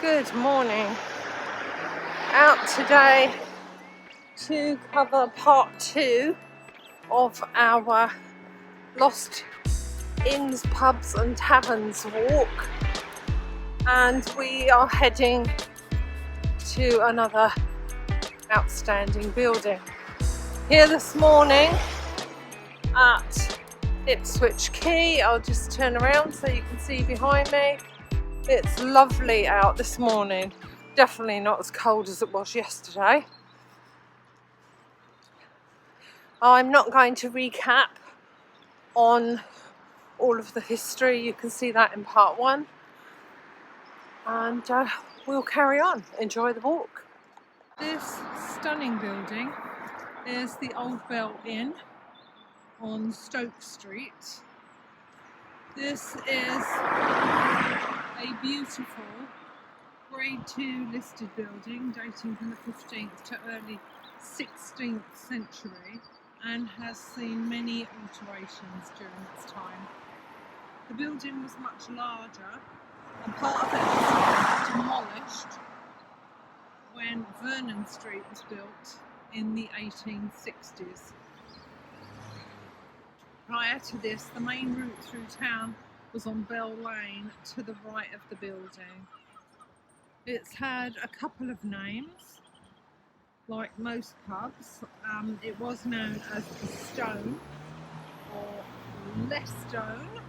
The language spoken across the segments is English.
Good morning. Out today to cover part 2 of our Lost Inns, Pubs and Taverns walk, and we are heading to another outstanding building. Here this morning at Ipswich Quay. I'll just turn around so you can see behind me. It's lovely out this morning. Definitely not as cold as it was yesterday. I'm not going to recap on all of the history. You can see that in part 1. And we'll carry on. Enjoy the walk. This stunning building is the Albion Inn on Stoke Street. This is a beautiful Grade 2 listed building dating from the 15th to early 16th century and has seen many alterations during its time. The building was much larger and part of it was demolished when Vernon Street was built in the 1860s. Prior to this, the main route through town was on Bell Lane to the right of the building. It's had a couple of names, like most pubs. It was known as the Stone or Less Stone.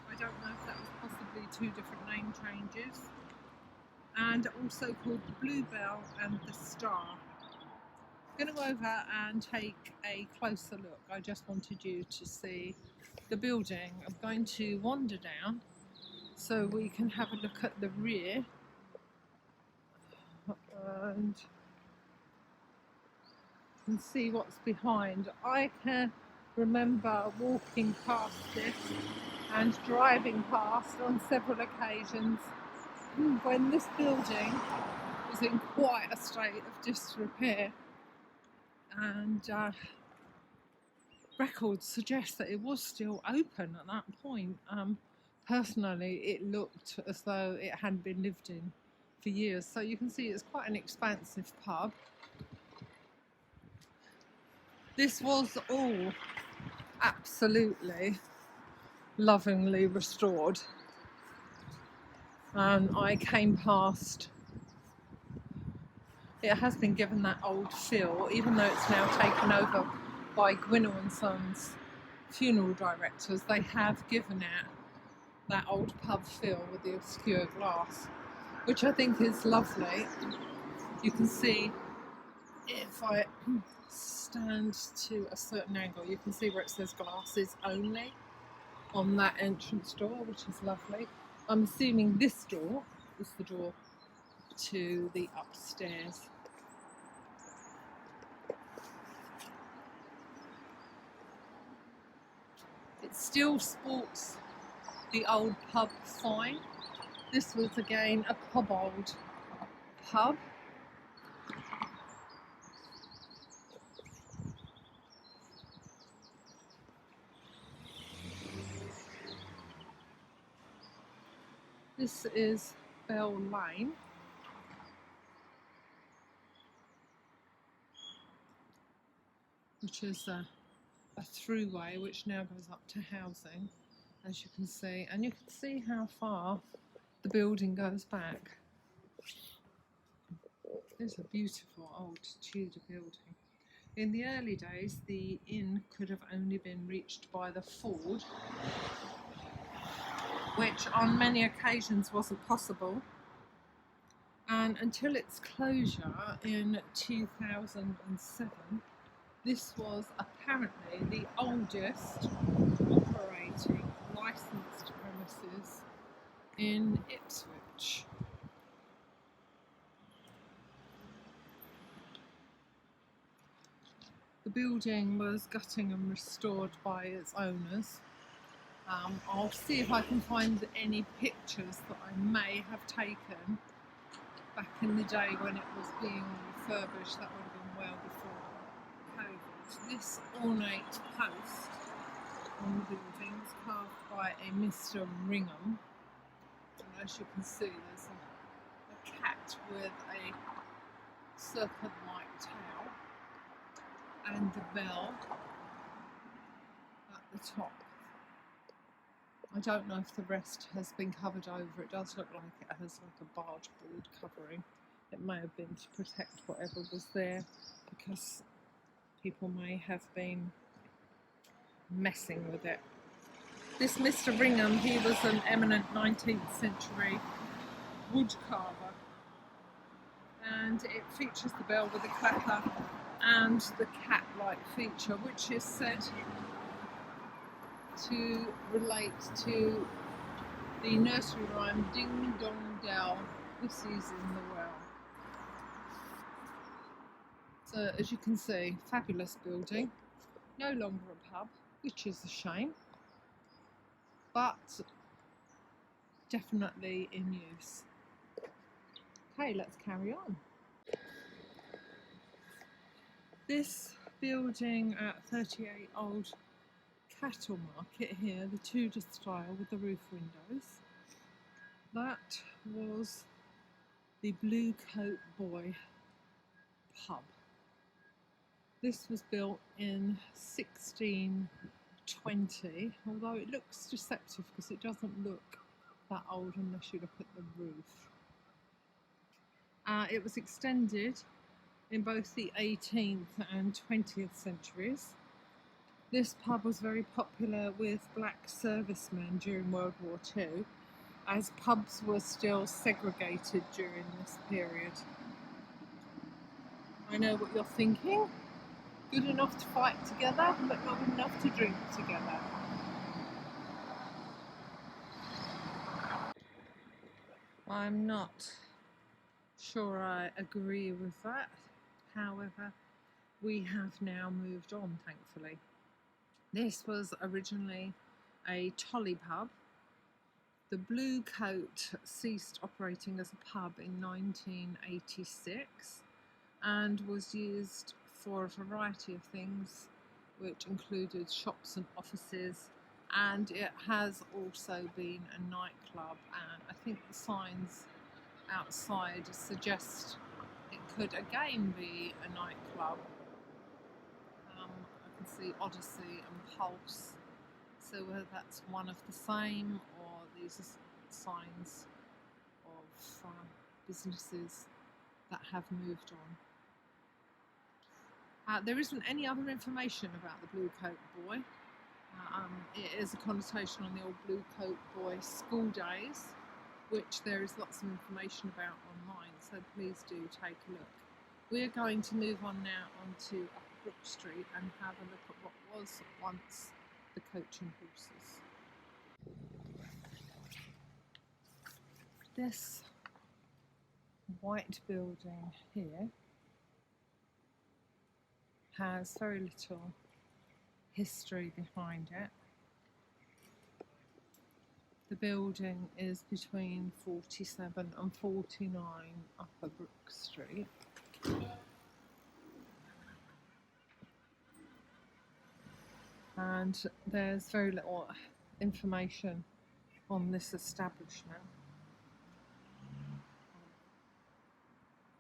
I don't know if that was possibly 2 different name changes. And also called the Bluebell and the Star. I'm going to go over and take a closer look. I just wanted you to see the building. I'm going to wander down so we can have a look at the rear and see what's behind. I can remember walking past this and driving past on several occasions when this building was in quite a state of disrepair, and records suggest that it was still open at that point. Personally, it looked as though it hadn't been lived in for years. So you can see it's quite an expansive pub. This was all absolutely lovingly restored, and I came past. It has been given that old feel, even though it's now taken over by Gwynno and Sons funeral directors. They have given it that old pub feel with the obscure glass, which I think is lovely. You can see, if I stand to a certain angle, you can see where it says glasses only on that entrance door, which is lovely. I'm assuming this door is the door to the upstairs. It still sports the old pub sign. This was again a cobbled pub. This is Bell Lane. Which is a throughway which now goes up to housing, as you can see. And you can see how far the building goes back. It's a beautiful old Tudor building. In the early days, the inn could have only been reached by the ford, which on many occasions wasn't possible. And until its closure in 2007, this was apparently the oldest operating licensed premises in Ipswich. The building was gutting and restored by its owners. I'll see if I can find any pictures that I may have taken back in the day when it was being refurbished. That would have been well before COVID. This ornate post on the building is carved by a Mr. Ringham, and as you can see, there's with a serpent-like tail and the bell at the top. I don't know if the rest has been covered over. It does look like it has like a barge board covering. It may have been to protect whatever was there, because people may have been messing with it. This Mr. Ringham, he was an eminent 19th century wood carver, and it features the bell with the clapper and the cat-like feature, which is said to relate to the nursery rhyme Ding Dong Dell, Pussy's in the Well. So as you can see, fabulous building, no longer a pub, which is a shame, but definitely in use. Okay, let's carry on. This building at 38 Old Cattle Market here, the Tudor style with the roof windows, that was the Blue Coat Boy pub. This was built in 1620, although it looks deceptive because it doesn't look that old unless you look at the roof. It was extended in both the 18th and 20th centuries. This pub was very popular with black servicemen during World War II, as pubs were still segregated during this period. I know what you're thinking. Good enough to fight together, but not good enough to drink together. I'm not sure I agree with that. However, we have now moved on, thankfully. This was originally a tolly pub. The Blue Coat ceased operating as a pub in 1986 and was used for a variety of things, which included shops and offices, and it has also been a nightclub, and I think the signs outside suggest it could again be a nightclub. I can see Odyssey and Pulse, so whether that's one of the same or these are signs of businesses that have moved on. There isn't any other information about the Blue Coat Boy. It is a connotation on the old Blue Coat Boy school days, which there is lots of information about online, so please do take a look. We're going to move on now onto Brook Street and have a look at what was once the Coach and Horses. This white building here has very little history behind it. The building is between 47 and 49 Upper Brook Street. And there's very little information on this establishment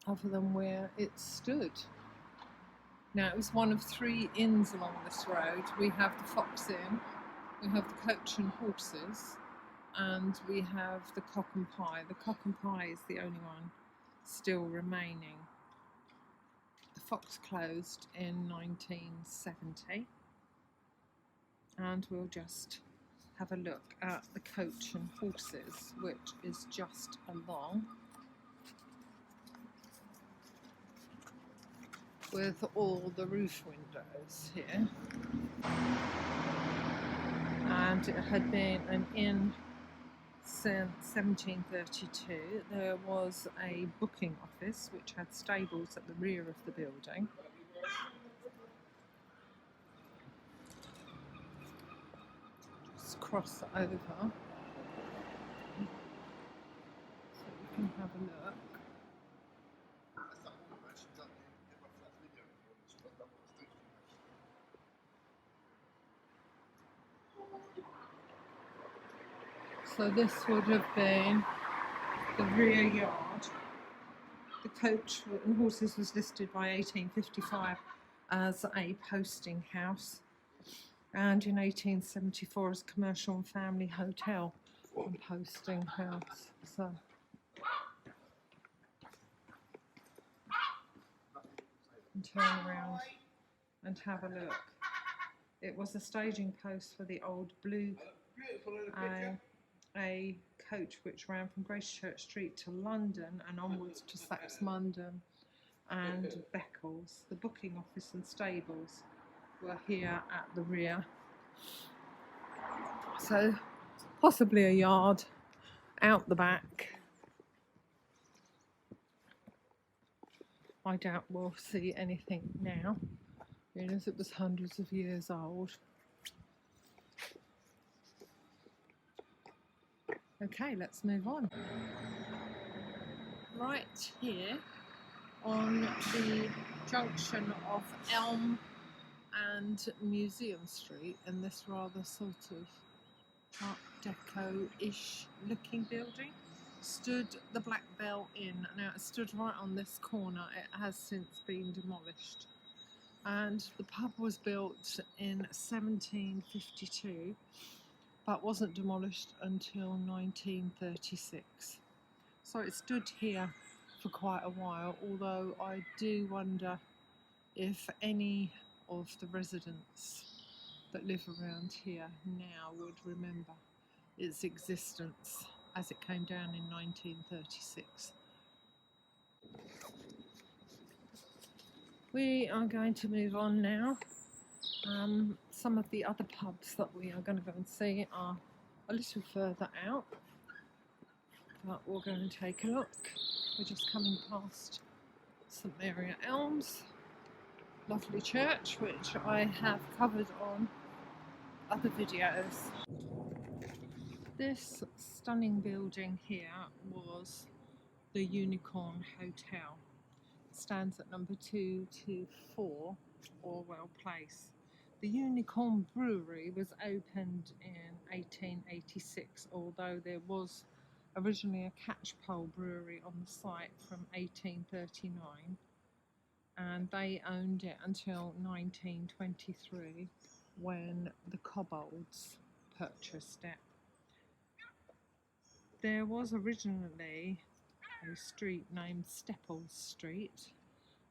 other than where it stood. Now, it was one of 3 inns along this road. We have the Fox Inn, we have the Coach and Horses, and we have the Cock and Pie. The Cock and Pie is the only one still remaining. The Fox closed in 1970, and we'll just have a look at the Coach and Horses, which is just along, with all the roof windows here. And it had been an inn since 1732. There was a booking office which had stables at the rear of the building. Just cross over so we can have a look. So this would have been the rear yard The coach and horses was listed by 1855 as a posting house, and in 1874 as commercial and family hotel and posting house. So turn around and have a look. It was a staging post for the old blue a coach which ran from Gracechurch Street to London and onwards to Saxmundham and Beccles. The booking office and stables were here at the rear. So possibly a yard out the back. I doubt we'll see anything now, as it was hundreds of years old. Okay, let's move on. Right here on the junction of Elm and Museum Street, in this rather sort of Art Deco-ish looking building, stood the Black Bell Inn. Now it stood right on this corner. It has since been demolished, and the pub was built in 1752 but wasn't demolished until 1936. So it stood here for quite a while, although I do wonder if any of the residents that live around here now would remember its existence as it came down in 1936. We are going to move on now. Some of the other pubs that we are going to go and see are a little further out, but we'll go and take a look. We're just coming past St Mary at Elms, lovely church which I have covered on other videos. This stunning building here was the Unicorn Hotel. It stands at number 224 Orwell Place. The Unicorn Brewery was opened in 1886, although there was originally a catchpole brewery on the site from 1839, and they owned it until 1923 when the Kobolds purchased it. There was originally a street named Stepples Street,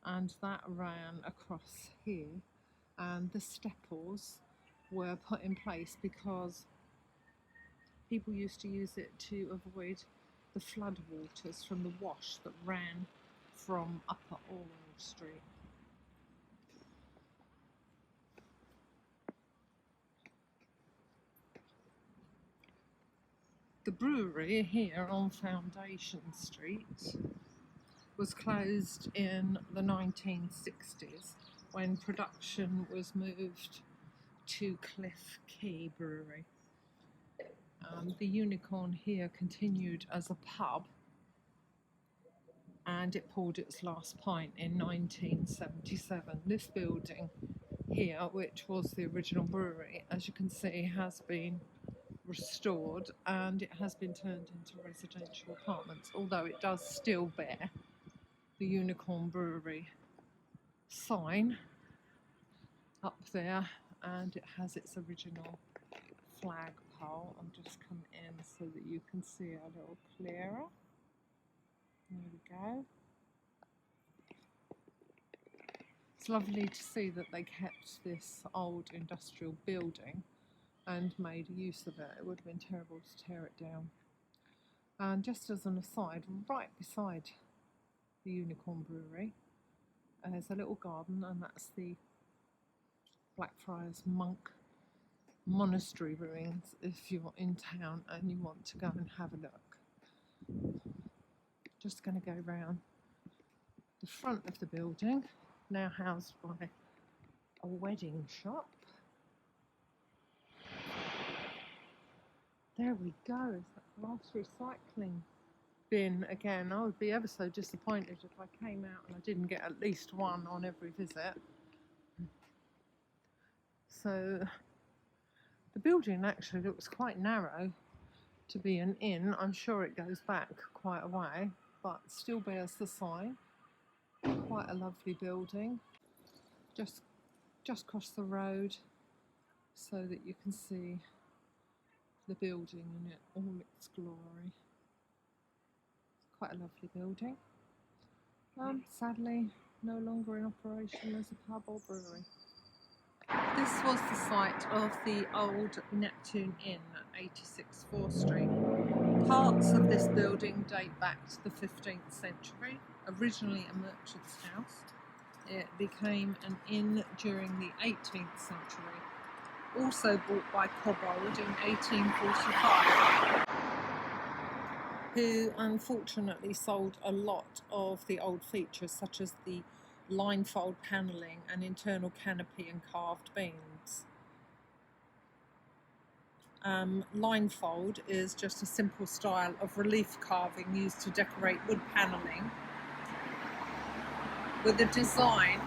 and that ran across here, and the Stepples were put in place because people used to use it to avoid the flood waters from the wash that ran from Upper Orwell Street. The brewery here on Foundation Street was closed in the 1960s when production was moved to Cliff Key Brewery. The Unicorn here continued as a pub, and it poured its last pint in 1977. This building here, which was the original brewery, as you can see, has been restored and it has been turned into residential apartments, although it does still bear the Unicorn Brewery sign up there, and it has its original flagpole. I'll just come in so that you can see it a little clearer. There we go. It's lovely to see that they kept this old industrial building and made use of it. It would have been terrible to tear it down. And just as an aside, right beside the Unicorn Brewery, there's a little garden, and that's the Blackfriars Monk Monastery ruins if you're in town and you want to go and have a look. Just going to go round the front of the building, now housed by a wedding shop. There we go, it's that glass recycling bin again. I would be ever so disappointed if I came out and I didn't get at least one on every visit. So the building actually looks quite narrow to be an inn. I'm sure it goes back quite a way, but still bears the sign. Quite a lovely building. Just across the road so that you can see the building in all its glory. Quite a lovely building. Sadly, no longer in operation as a pub or brewery. This was the site of the old Neptune Inn at 86 4th Street. Parts of this building date back to the 15th century, originally a merchant's house. It became an inn during the 18th century, also bought by Cobbold in 1845, who unfortunately sold a lot of the old features such as the linefold panelling and internal canopy and carved beams. Linefold is just a simple style of relief carving used to decorate wood panelling with a design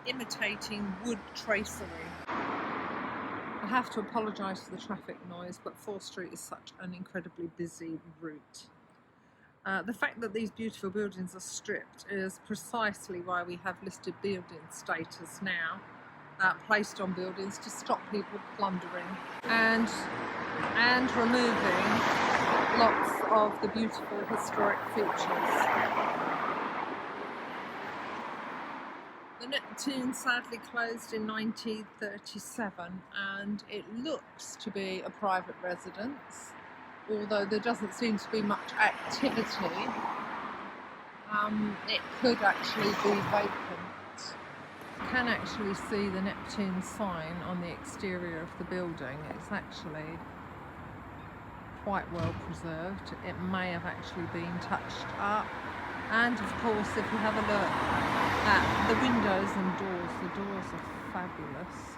imitating wood tracery. I have to apologise for the traffic noise, but 4th Street is such an incredibly busy route. The fact that these beautiful buildings are stripped is precisely why we have listed building status now placed on buildings to stop people plundering and removing lots of the beautiful historic features. The Neptune sadly closed in 1937 and it looks to be a private residence, although there doesn't seem to be much activity. It could actually be vacant. You can actually see the Neptune sign on the exterior of the building. It's actually quite well preserved. It may have actually been touched up. And of course, if you have a look at the windows and doors, the doors are fabulous.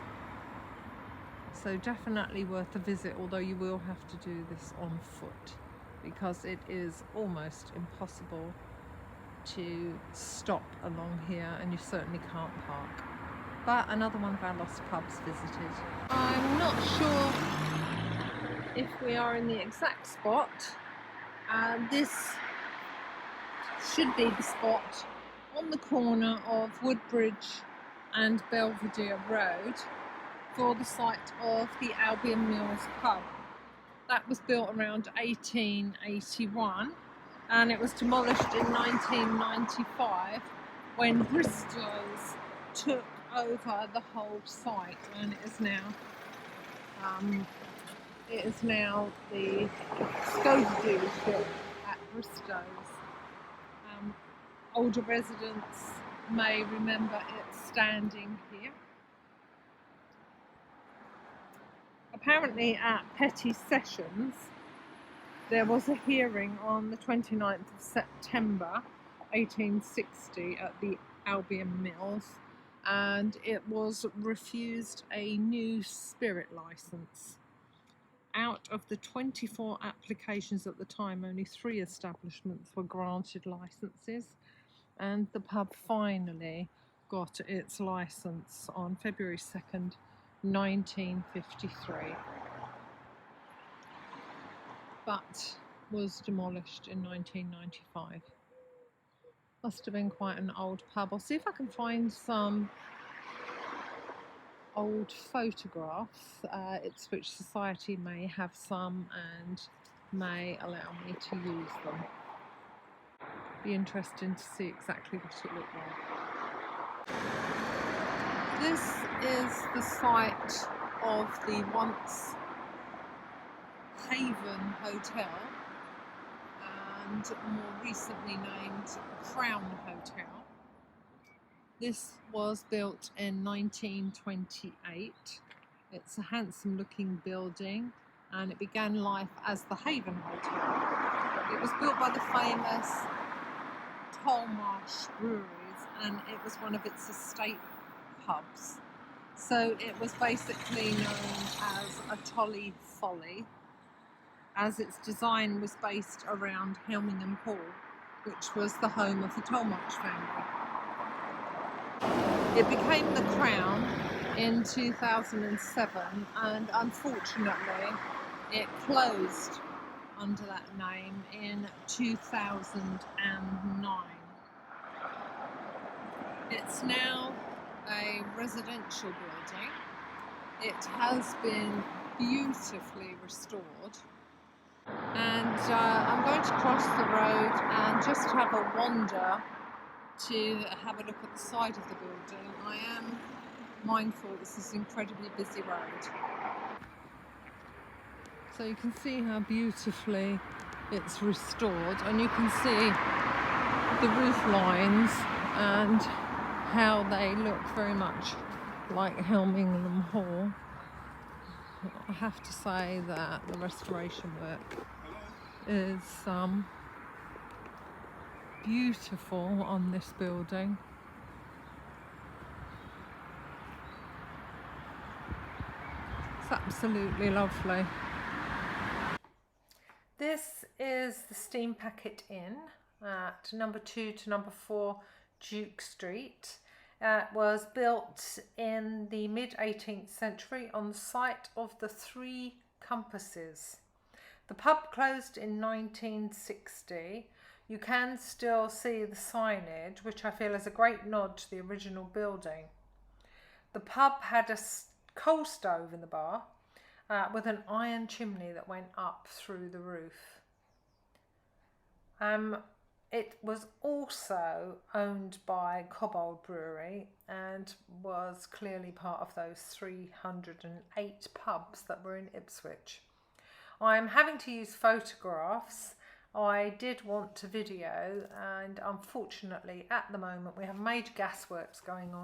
So definitely worth a visit, although you will have to do this on foot because it is almost impossible to stop along here and you certainly can't park. But another one of our lost pubs visited. I'm not sure if we are in the exact spot. This should be the spot on the corner of Woodbridge and Belvedere Road for the site of the Albion Mills pub. That was built around 1881 and it was demolished in 1995 when Bristol's took over the whole site, and it is now the Skoda dealership at Bristol's. Older residents may remember it standing here. Apparently at Petty Sessions there was a hearing on the 29th of September 1860 at the Albion Mills, and it was refused a new spirit licence. Out of the 24 applications at the time, only 3 establishments were granted licences, and the pub finally got its licence on February 2nd, 1953, but was demolished in 1995. Must have been quite an old pub. I'll see if I can find some old photographs. Ipswich Society may have some and may allow me to use them. Be interesting to see exactly what it looked like. This is the site of the once Haven Hotel and more recently named Crown Hotel. This was built in 1928. It's a handsome looking building and it began life as the Haven Hotel. It was built by the famous Tolmarsh Breweries and it was one of its estate pubs. So it was basically known as a Tolly Folly, as its design was based around Helmingham Hall, which was the home of the Tolmarsh family. It became the Crown in 2007 and unfortunately it closed under that name in 2009. It's now a residential building. It has been beautifully restored, and I'm going to cross the road and just have a wander to have a look at the side of the building. I am mindful this is an incredibly busy road. So you can see how beautifully it's restored, and you can see the roof lines and how they look very much like Helmingham Hall. I have to say that the restoration work is beautiful on this building. It's absolutely lovely. This is the Steam Packet Inn at number 2 to number 4 Duke Street. It was built in the mid-18th century on the site of the Three Compasses. The pub closed in 1960. You can still see the signage, which I feel is a great nod to the original building. The pub had a coal stove in the bar with an iron chimney that went up through the roof. It was also owned by Cobbold Brewery and was clearly part of those 308 pubs that were in Ipswich. I'm having to use photographs. I did want to video, and unfortunately at the moment we have major gasworks going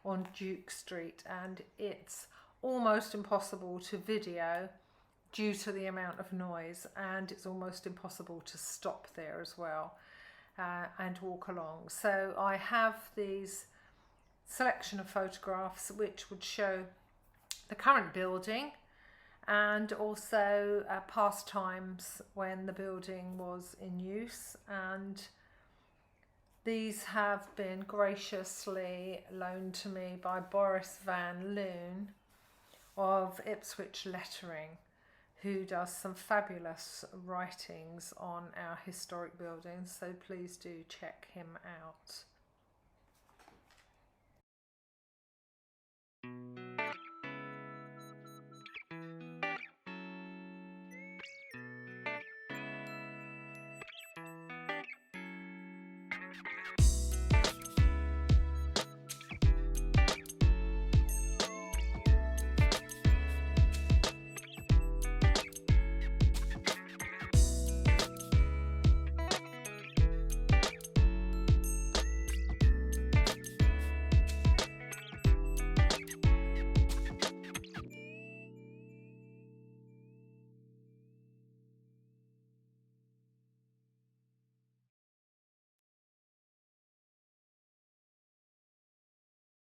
on Duke Street, and it's almost impossible to video due to the amount of noise, and it's almost impossible to stop there as well and walk along. So I have these selection of photographs which would show the current building and also past times when the building was in use, and these have been graciously loaned to me by Boris Van Loon of Ipswich Lettering, who does some fabulous writings on our historic buildings, so please do check him out.